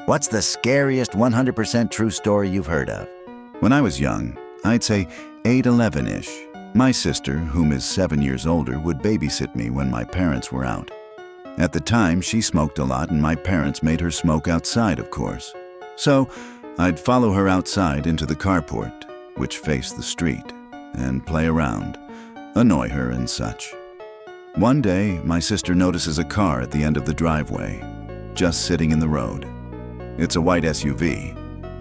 What's the scariest 100% true story you've heard of? When I was young, I'd say 8, 11-ish, my sister, whom is 7 years older, would babysit me when my parents were out. At the time, she smoked a lot and my parents made her smoke outside, of course. So, I'd follow her outside into the carport, which faced the street, and play around, annoy her and such. One day, my sister notices a car at the end of the driveway, just sitting in the road. It's a white SUV,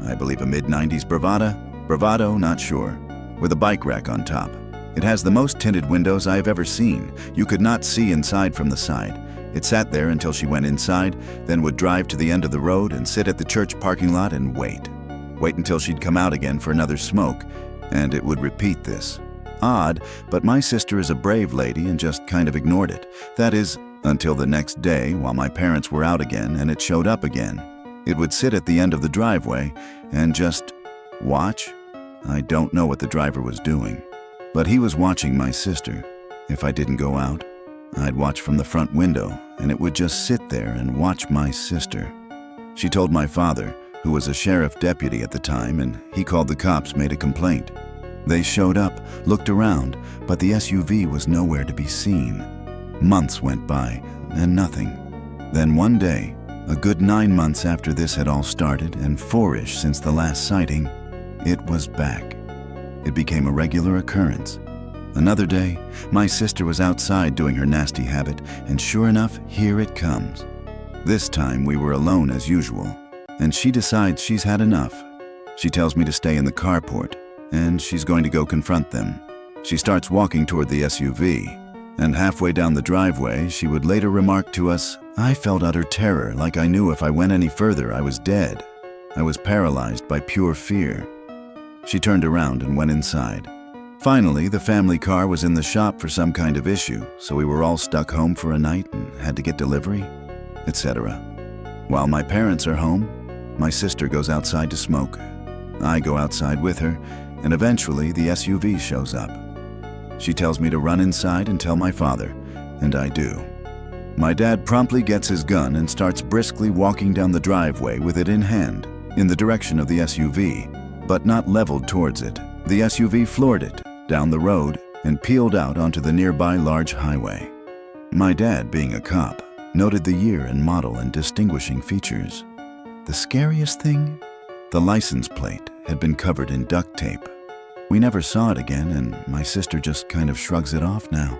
I believe a mid-90s Bravado, not sure, with a bike rack on top. It has the most tinted windows I have ever seen. You could not see inside from the side. It sat there until she went inside, then would drive to the end of the road and sit at the church parking lot and wait. Wait until she'd come out again for another smoke, and it would repeat this. Odd, but my sister is a brave lady and just kind of ignored it. That is, until the next day while my parents were out again and it showed up again. It would sit at the end of the driveway and just watch. I don't know what the driver was doing, but he was watching my sister. If I didn't go out, I'd watch from the front window and it would just sit there and watch my sister. She told my father, who was a sheriff deputy at the time, and he called the cops, made a complaint. They showed up, looked around, but the SUV was nowhere to be seen. Months went by and nothing. Then one day, a good 9 months after this had all started and 4-ish since the last sighting, it was back. It became a regular occurrence. Another day, my sister was outside doing her nasty habit, and sure enough, here it comes. This time we were alone as usual, and she decides she's had enough. She tells me to stay in the carport, and she's going to go confront them. She starts walking toward the SUV, and halfway down the driveway, she would later remark to us, "I felt utter terror, like I knew if I went any further, I was dead. I was paralyzed by pure fear." She turned around and went inside. Finally, the family car was in the shop for some kind of issue, so we were all stuck home for a night and had to get delivery, etc. While my parents are home, my sister goes outside to smoke. I go outside with her, and eventually the SUV shows up. She tells me to run inside and tell my father, and I do. My dad promptly gets his gun and starts briskly walking down the driveway with it in hand, in the direction of the SUV, but not leveled towards it. The SUV floored it, down the road, and peeled out onto the nearby large highway. My dad, being a cop, noted the year and model and distinguishing features. The scariest thing? The license plate had been covered in duct tape. We never saw it again, and my sister just kind of shrugs it off now.